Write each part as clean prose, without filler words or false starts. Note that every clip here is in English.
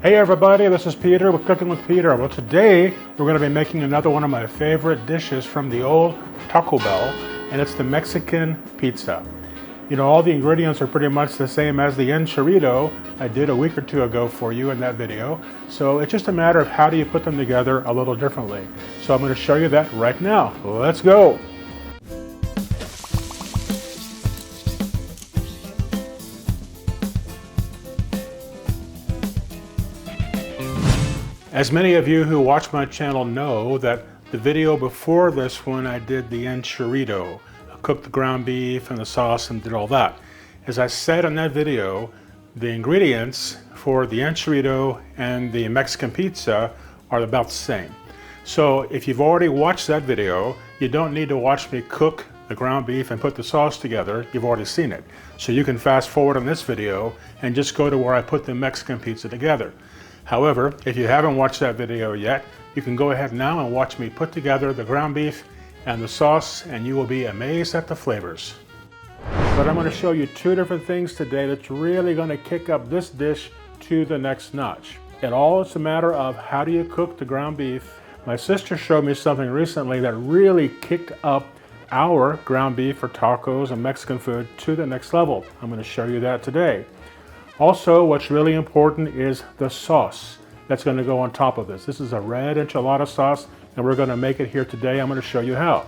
Hey everybody, this is Peter with Cooking with Peter. Well, today we're going to be making another one of my favorite dishes from the old Taco Bell, and it's the Mexican pizza. You know, all the ingredients are pretty much the same as the enchilada I did a week or two ago for you in that video. So it's just a matter of how do you put them together a little differently. So I'm going to show you that right now. Let's go. As many of you who watch my channel know that the video before this one I did the enchilada. I cooked the ground beef and the sauce and did all that. As I said in that video, the ingredients for the enchilada and the Mexican pizza are about the same. So if you've already watched that video, you don't need to watch me cook the ground beef and put the sauce together. You've already seen it. So you can fast forward on this video and just go to where I put the Mexican pizza together. However, if you haven't watched that video yet, you can go ahead now and watch me put together the ground beef and the sauce, and you will be amazed at the flavors. But I'm going to show you two different things today that's really going to kick up this dish to the next notch. It all is a matter of how do you cook the ground beef. My sister showed me something recently that really kicked up our ground beef for tacos and Mexican food to the next level. I'm going to show you that today. Also, what's really important is the sauce that's going to go on top of this. This is a red enchilada sauce, and we're going to make it here today. I'm going to show you how.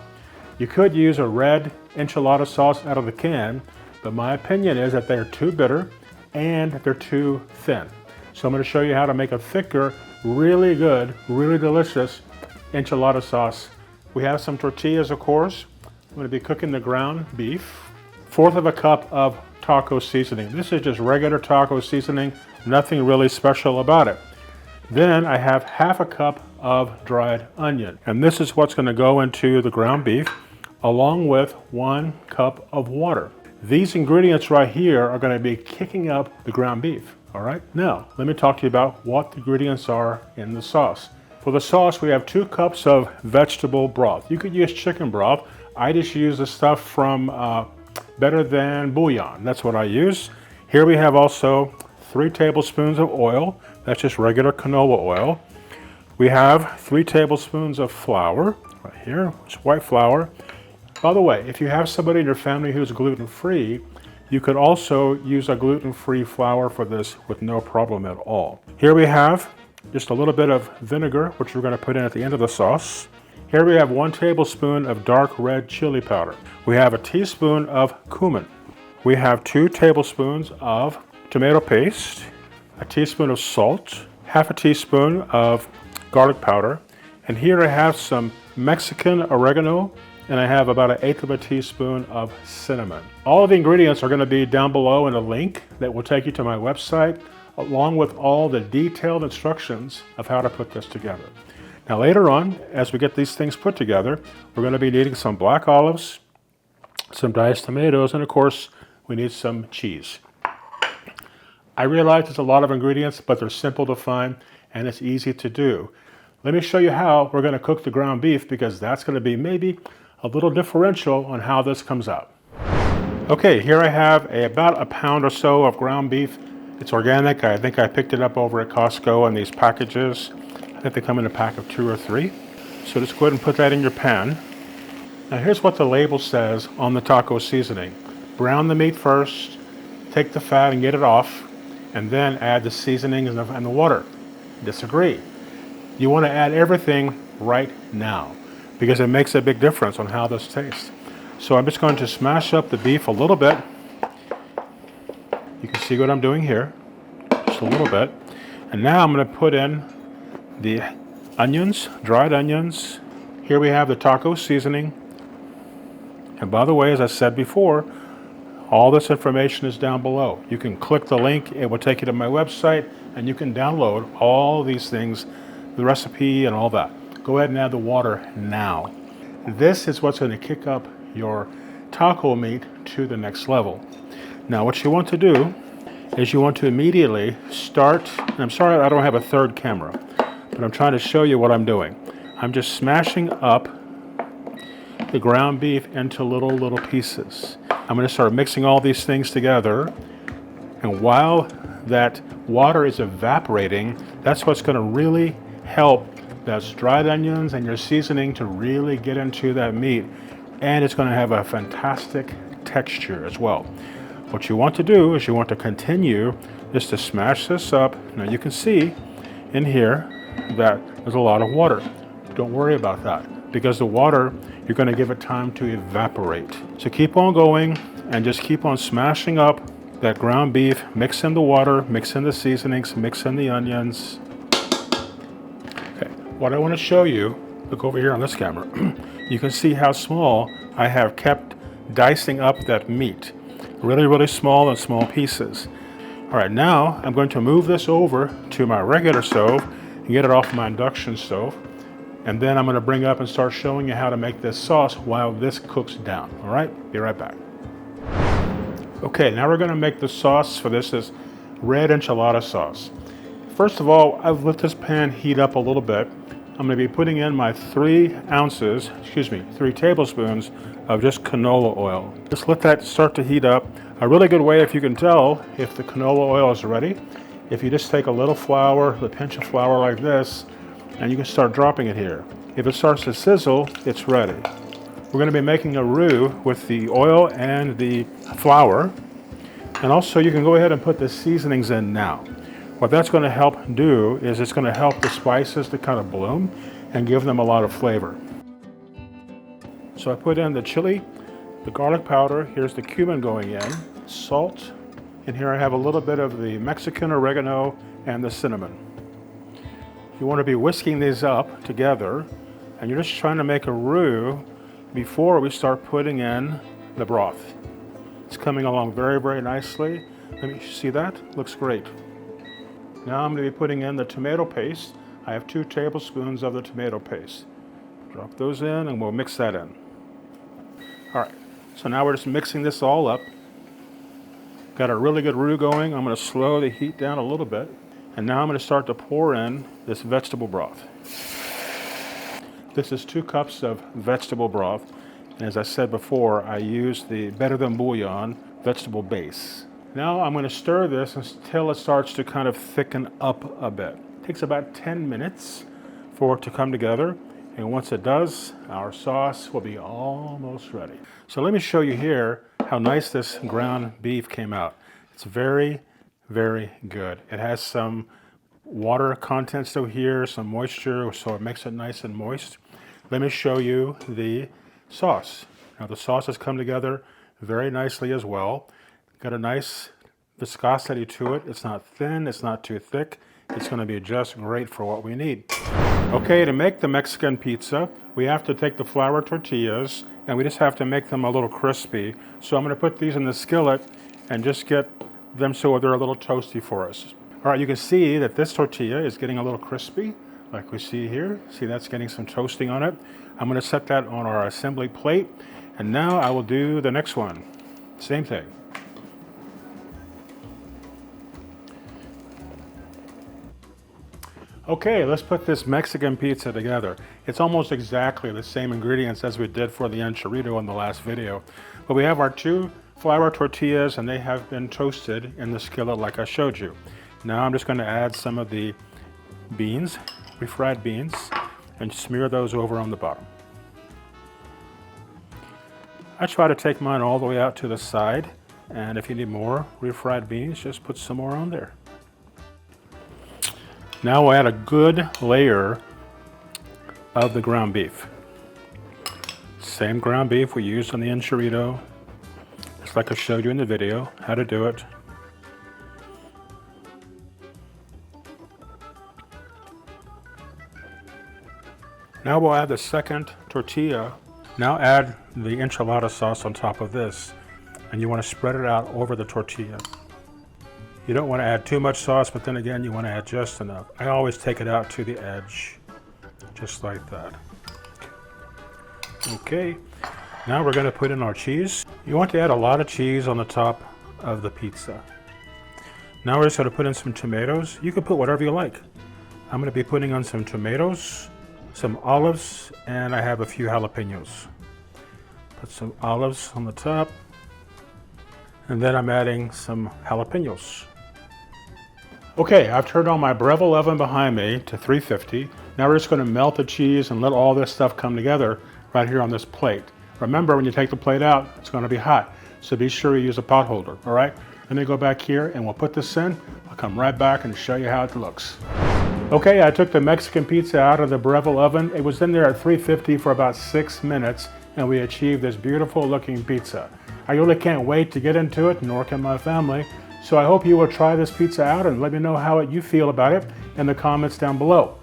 You could use a red enchilada sauce out of the can, but my opinion is that they're too bitter and they're too thin. So I'm going to show you how to make a thicker, really good, really delicious enchilada sauce. We have some tortillas, of course. I'm going to be cooking the ground beef. 1/4 of a cup of taco seasoning. This is just regular taco seasoning, nothing really special about it. Then I have 1/2 cup of dried onion, and this is what's going to go into the ground beef along with 1 cup of water. These ingredients right here are going to be kicking up the ground beef. All right, now let me talk to you about what the ingredients are in the sauce. For the sauce, we have 2 cups of vegetable broth. You could use chicken broth. I just use the stuff from Better Than Bouillon. That's what I use. Here we have also 3 tablespoons of oil. That's just regular canola oil. We have 3 tablespoons of flour right here. It's white flour. By the way, if you have somebody in your family who's gluten-free, you could also use a gluten-free flour for this with no problem at all. Here we have just a little bit of vinegar, which we're going to put in at the end of the sauce. Here we have 1 tablespoon of dark red chili powder. We have a teaspoon of cumin. We have 2 tablespoons of tomato paste, a teaspoon of salt, 1/2 teaspoon of garlic powder, and here I have some Mexican oregano, and I have about 1/8 teaspoon of cinnamon. All of the ingredients are going to be down below in a link that will take you to my website, along with all the detailed instructions of how to put this together. Now later on, as we get these things put together, we're going to be needing some black olives, some diced tomatoes, and of course, we need some cheese. I realize there's a lot of ingredients, but they're simple to find and it's easy to do. Let me show you how we're going to cook the ground beef, because that's going to be maybe a little differential on how this comes out. Okay, here I have about a pound or so of ground beef. It's organic. I think I picked it up over at Costco in these packages. I think they come in a pack of 2 or 3. So just go ahead and put that in your pan. Now here's what the label says on the taco seasoning. Brown the meat first, take the fat and get it off, and then add the seasonings and the water. Disagree. You want to add everything right now, because it makes a big difference on how this tastes. So I'm just going to smash up the beef a little bit. You can see what I'm doing here, just a little bit. And now I'm going to put in the onions, dried onions. Here we have the taco seasoning. And by the way, as I said before, all this information is down below. You can click the link, it will take you to my website, and you can download all these things, the recipe and all that. Go ahead and add the water now. This is what's going to kick up your taco meat to the next level. Now what you want to do is you want to immediately start, and I'm sorry I don't have a third camera, but I'm trying to show you what I'm doing. I'm just smashing up the ground beef into little pieces. I'm going to start mixing all these things together, and while that water is evaporating, that's what's going to really help those dried onions and your seasoning to really get into that meat. And it's going to have a fantastic texture as well. What you want to do is you want to continue just to smash this up. Now you can see in here that there's a lot of water. Don't worry about that, because the water, you're going to give it time to evaporate. So keep on going and just keep on smashing up that ground beef. Mix in the water, mix in the seasonings, mix in the onions. Okay, what I want to show you, look over here on this camera, you can see how small I have kept dicing up that meat. Really, really small and small pieces. All right, now I'm going to move this over to my regular stove and get it off my induction stove. And then I'm going to bring up and start showing you how to make this sauce while this cooks down. All right, be right back. Okay, now we're going to make the sauce for this red enchilada sauce. First of all, I've let this pan heat up a little bit. I'm going to be putting in my 3 tablespoons of just canola oil. Just let that start to heat up. A really good way, if you can tell if the canola oil is ready, if you just take a little flour, a pinch of flour like this, and you can start dropping it here. If it starts to sizzle, it's ready. We're going to be making a roux with the oil and the flour. And also you can go ahead and put the seasonings in now. What that's going to help do is it's going to help the spices to kind of bloom and give them a lot of flavor. So I put in the chili, the garlic powder, here's the cumin going in, salt, and here I have a little bit of the Mexican oregano and the cinnamon. You want to be whisking these up together, and you're just trying to make a roux before we start putting in the broth. It's coming along very, very nicely. Let me see that. Looks great. Now I'm going to be putting in the tomato paste. I have 2 tablespoons of the tomato paste. Drop those in and we'll mix that in. All right, so now we're just mixing this all up. Got a really good roux going. I'm going to slow the heat down a little bit. And now I'm going to start to pour in this vegetable broth. This is 2 cups of vegetable broth. And as I said before, I use the Better Than Bouillon vegetable base. Now I'm going to stir this until it starts to kind of thicken up a bit. It takes about 10 minutes for it to come together. And once it does, our sauce will be almost ready. So let me show you here how nice this ground beef came out. It's very, very good. It has some water content still here, some moisture, so it makes it nice and moist. Let me show you the sauce. Now the sauce has come together very nicely as well. Got a nice viscosity to it. It's not thin, it's not too thick. It's going to be just great for what we need. Okay, to make the Mexican pizza, we have to take the flour tortillas and we just have to make them a little crispy. So I'm going to put these in the skillet and just get them so they're a little toasty for us. All right, you can see that this tortilla is getting a little crispy, like we see here. See, that's getting some toasting on it. I'm going to set that on our assembly plate, and now I will do the next one. Same thing. Okay, let's put this Mexican pizza together. It's almost exactly the same ingredients as we did for the enchilada in the last video. But we have our 2 flour tortillas and they have been toasted in the skillet like I showed you. Now I'm just going to add some of the beans, refried beans, and smear those over on the bottom. I try to take mine all the way out to the side, and if you need more refried beans, just put some more on there. Now we'll add a good layer of the ground beef. Same ground beef we used on the enchilada, just like I showed you in the video, how to do it. Now we'll add the second tortilla. Now add the enchilada sauce on top of this, and you want to spread it out over the tortilla. You don't want to add too much sauce, but then again, you want to add just enough. I always take it out to the edge, just like that. Okay, now we're going to put in our cheese. You want to add a lot of cheese on the top of the pizza. Now we're just going to put in some tomatoes. You can put whatever you like. I'm going to be putting on some tomatoes, some olives, and I have a few jalapenos. Put some olives on the top, and then I'm adding some jalapenos. Okay, I've turned on my Breville oven behind me to 350. Now we're just going to melt the cheese and let all this stuff come together right here on this plate. Remember, when you take the plate out, it's going to be hot, so be sure you use a pot holder, all right? Let me go back here and we'll put this in. I'll come right back and show you how it looks. Okay, I took the Mexican pizza out of the Breville oven. It was in there at 350 for about 6 minutes, and we achieved this beautiful looking pizza. I really can't wait to get into it, nor can my family. So I hope you will try this pizza out and let me know how you feel about it in the comments down below.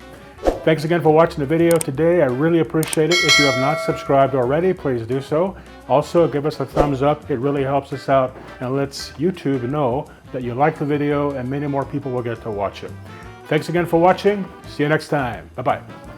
Thanks again for watching the video today. I really appreciate it. If you have not subscribed already, please do so. Also, give us a thumbs up. It really helps us out and lets YouTube know that you like the video and many more people will get to watch it. Thanks again for watching. See you next time. Bye-bye.